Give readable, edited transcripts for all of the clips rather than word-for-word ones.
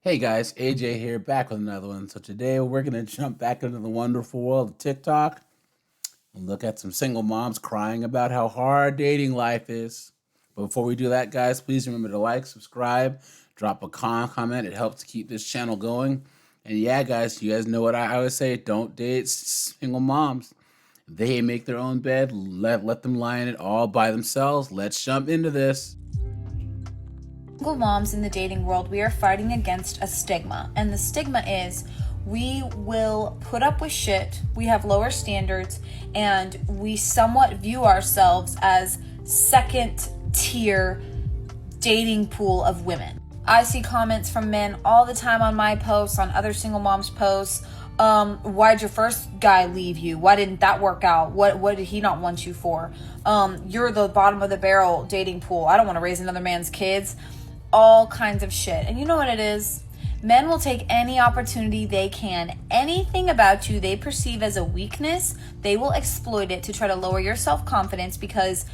Hey guys, AJ here, back with another one. So today we're going to jump back into the wonderful world of TikTok and look at some single moms crying about how hard dating life is. But before we do that, guys, please remember to like, subscribe, drop a comment. It helps to keep this channel going. And yeah, guys, you guys know what I always say, don't date single moms. They make their own bed, let them lie in it all by themselves. Let's jump into this. Single moms in the dating world, we are fighting against a stigma, and the stigma is we will put up with shit, we have lower standards, and we somewhat view ourselves as second tier dating pool of women. I see comments from men all the time on my posts, on other single moms posts. Why'd your first guy leave you? Why didn't that work out? What did he not want you for? You're the bottom of the barrel dating pool. I don't want to raise another man's kids. All kinds of shit. And you know what it is? Men will take any opportunity they can. Anything about you they perceive as a weakness, they will exploit it to try to lower your self-confidence, because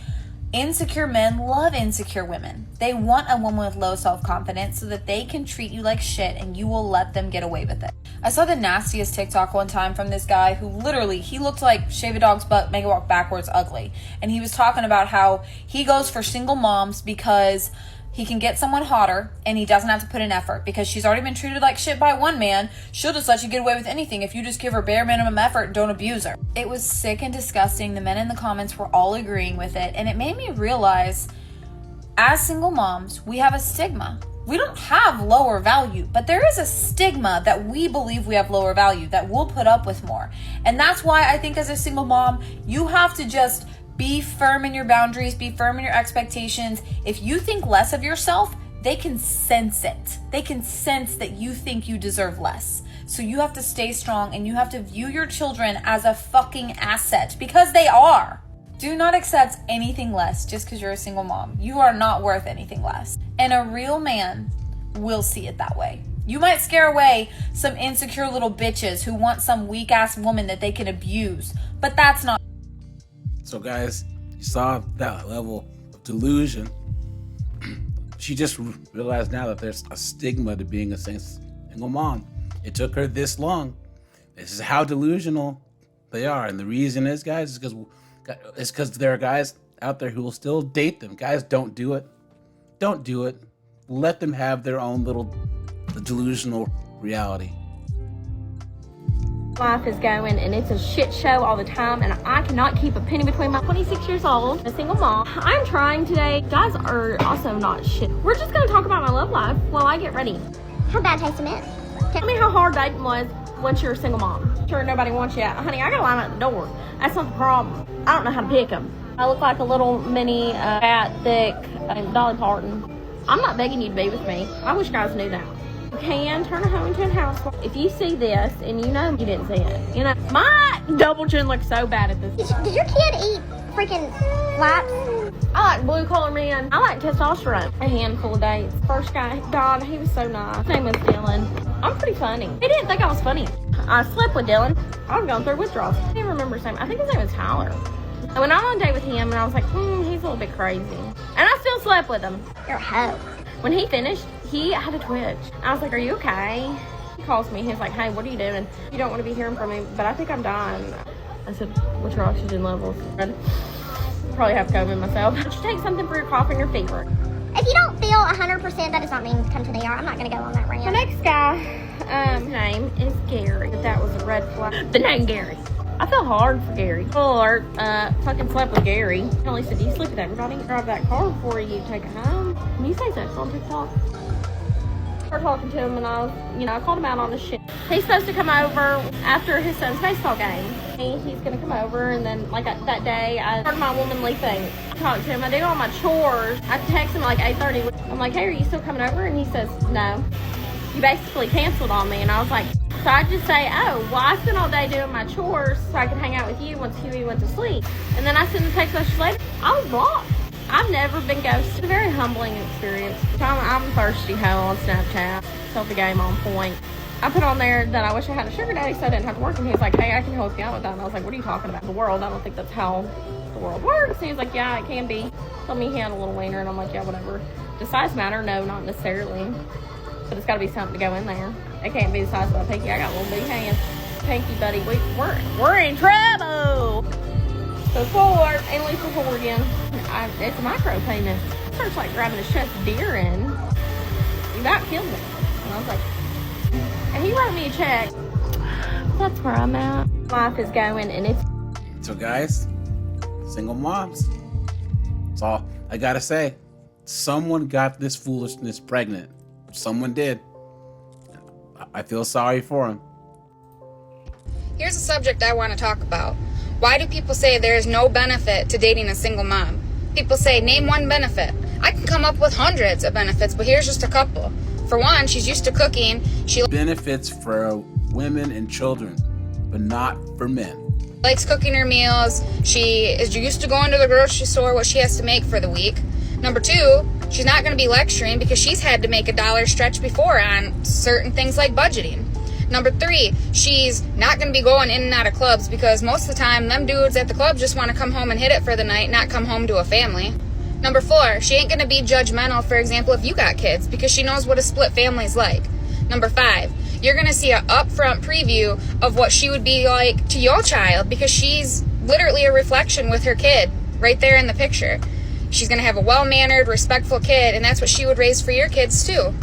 insecure men love insecure women. They want a woman with low self-confidence so that they can treat you like shit and you will let them get away with it. I saw the nastiest TikTok one time from this guy who literally, he looked like shave a dog's butt, make it walk backwards ugly. And he was talking about how he goes for single moms because he can get someone hotter and he doesn't have to put in effort, because she's already been treated like shit by one man. She'll just let you get away with anything if you just give her bare minimum effort and don't abuse her. It was sick and disgusting. The men in the comments were all agreeing with it, and it made me realize, as single moms, we have a stigma. We don't have lower value, but there is a stigma that we believe we have lower value, that we'll put up with more. And that's why I think as a single mom, you have to just be firm in your boundaries, be firm in your expectations. If you think less of yourself, they can sense it. They can sense that you think you deserve less. So you have to stay strong, and you have to view your children as a fucking asset, because they are. Do not accept anything less just because you're a single mom. You are not worth anything less. And a real man will see it that way. You might scare away some insecure little bitches who want some weak ass woman that they can abuse, but that's not. So guys, you saw that level of delusion. She just realized now that there's a stigma to being a single mom. It took her this long. This is how delusional they are. And the reason is, guys, is because there are guys out there who will still date them. Guys, don't do it. Don't do it. Let them have their own little delusional reality. Life is going, and it's a shit show all the time, and I cannot keep a penny between my 26 years old, a single mom. I'm trying today. Guys are also not shit. We're just going to talk about my love life while I get ready. How bad taste in it? Tell me how hard dating was once you're a single mom. Sure, nobody wants you out. Honey, I got to line at the door. That's not the problem. I don't know how to pick them. I look like a little mini, fat, thick Dolly Parton. I'm not begging you to be with me. I wish guys knew that. You can turn a home into a house. If you see this and you know you didn't see it, you know, my double chin looks so bad at this. Did your kid eat freaking laps? I like blue collar men. I like testosterone. A handful of dates. First guy, God, he was so nice. His name was Dylan. I'm pretty funny. He didn't think I was funny. I slept with Dylan. I was going through withdrawals. I can't remember his name. I think his name was Tyler. I went out on a date with him and I was like, he's a little bit crazy. And I still slept with him. You're a hoe. When he finished, he had a twitch. I was like, are you okay? He calls me. He's like, hey, what are you doing? You don't want to be hearing from me, but I think I'm dying. I said, what's your oxygen levels? I'd probably have COVID myself. Should you take something for your cough and your fever? If you don't feel 100%, that does not mean come to the ER. I'm not going to go on that rant. The next guy, his name is Gary. That was a red flag. The name Gary. I feel hard for Gary. Full alert, fucking slept with Gary. Kelly said, do you sleep with everybody? Drive that car before you take it home. Can you say sex on TikTok? I started talking to him and I called him out on his shit. He's supposed to come over after his son's baseball game. He's gonna come over, and then like that day, I started my womanly thing. I talked to him, I did all my chores. I text him like 8:30. I'm like, hey, are you still coming over? And he says, no. You basically canceled on me. And I was like, so I just say, oh, well, I spent all day doing my chores so I could hang out with you once Huey went to sleep. And then I sent the text message later. I was blocked. I've never been ghosted. It's a very humbling experience. I'm a thirsty hoe on Snapchat. Selfie game on point. I put on there that I wish I had a sugar daddy so I didn't have to work. And he was like, hey, I can help you out with that. And I was like, what are you talking about? The world? I don't think that's how the world works. And he was like, yeah, it can be. Told me he had a little wiener. And I'm like, yeah, whatever. Does size matter? No, not necessarily. but it's got to be something to go in there. It can't be the size of my pinky. I got a little big hand. Pinky, buddy, we're in trouble. So forward, and Lisa forward again. It's a micro payment. It starts like grabbing a chest deer in. You about killed me. And I was like, and he wrote me a check. That's where I'm at. Life is going, and it's. So guys, single moms. That's all I gotta say. Someone got this foolishness pregnant. Someone did. I feel sorry for him. Here's a subject I want to talk about. Why do people say there is no benefit to dating a single mom? People say, name one benefit. I can come up with hundreds of benefits, but here's just a couple. For one, she's used to cooking. She Benefits for women and children, but not for men. likes cooking her meals. She is used to going to the grocery store, what she has to make for the week. Number two, she's not going to be lecturing because she's had to make a dollar stretch before on certain things like budgeting. Number three, she's not going to be going in and out of clubs because most of the time, them dudes at the club just want to come home and hit it for the night, not come home to a family. Number four, she ain't going to be judgmental, for example, if you got kids because she knows what a split family's like. Number five, you're going to see an upfront preview of what she would be like to your child because she's literally a reflection with her kid right there in the picture. She's going to have a well-mannered, respectful kid, and that's what she would raise for your kids too.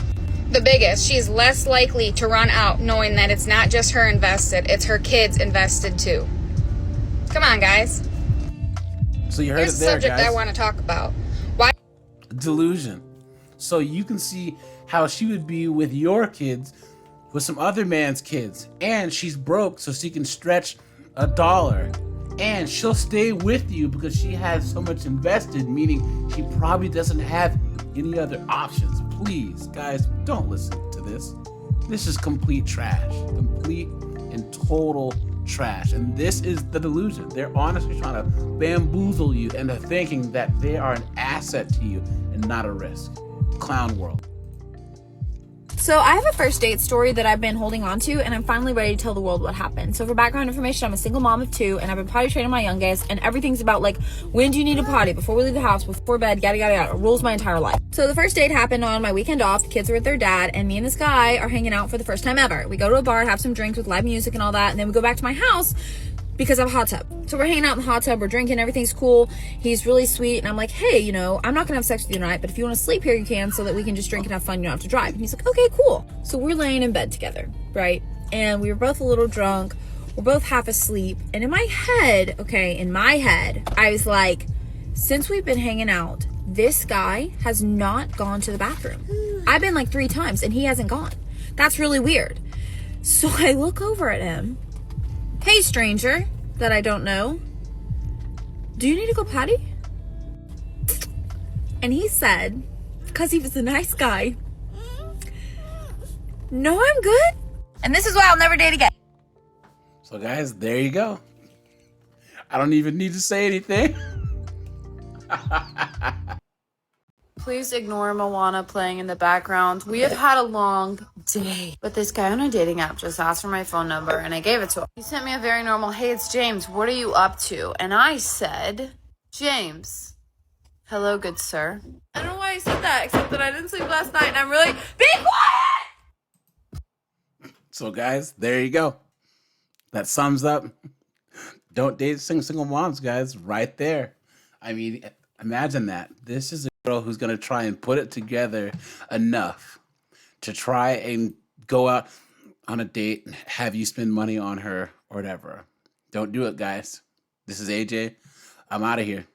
The biggest, she's less likely to run out knowing that it's not just her invested, it's her kids invested too. Come on, guys. So you heard Here's it the there, subject guys. I want to talk about. Why Delusion. So you can see how she would be with your kids with some other man's kids. And she's broke so she can stretch a dollar. And she'll stay with you because she has so much invested, meaning she probably doesn't have any other options. Please, guys, don't listen to this. This is complete trash. Complete and total trash. And this is the delusion. They're honestly trying to bamboozle you into thinking that they are an asset to you and not a risk. Clown world. So I have a first date story that I've been holding on to, and I'm finally ready to tell the world what happened. So for background information, I'm a single mom of 2, and I've been potty training my youngest, and everything's about like, when do you need a potty? Before we leave the house, before bed, yada, yada, yada. It rules my entire life. So the first date happened on my weekend off. The kids are with their dad, and me and this guy are hanging out for the first time ever. We go to a bar, have some drinks with live music and all that, and then we go back to my house because I have a hot tub. So we're hanging out in the hot tub, we're drinking, everything's cool. He's really sweet, and I'm like, hey, you know, I'm not gonna have sex with you tonight, but if you wanna sleep here, you can, so that we can just drink and have fun, you don't have to drive. And he's like, okay, cool. So we're laying in bed together, right? And we were both a little drunk, we're both half asleep, and in my head, I was like, since we've been hanging out, this guy has not gone to the bathroom. I've been like 3 times, and he hasn't gone. That's really weird. So I look over at him. Hey, stranger that I don't know, do you need to go potty? And he said, because he was a nice guy, no, I'm good. And this is why I'll never date again. So guys, there you go. I don't even need to say anything. Please ignore Moana playing in the background. We have had a long day. But this guy on a dating app just asked for my phone number and I gave it to him. He sent me a very normal, hey, it's James. What are you up to? And I said, James, hello, good sir. I don't know why I said that, except that I didn't sleep last night and I'm really, be quiet! So guys, there you go. That sums up don't date single moms, guys, right there. I mean, imagine that. This is a girl who's going to try and put it together enough to try and go out on a date and have you spend money on her or whatever. Don't do it, guys. This is AJ. I'm out of here.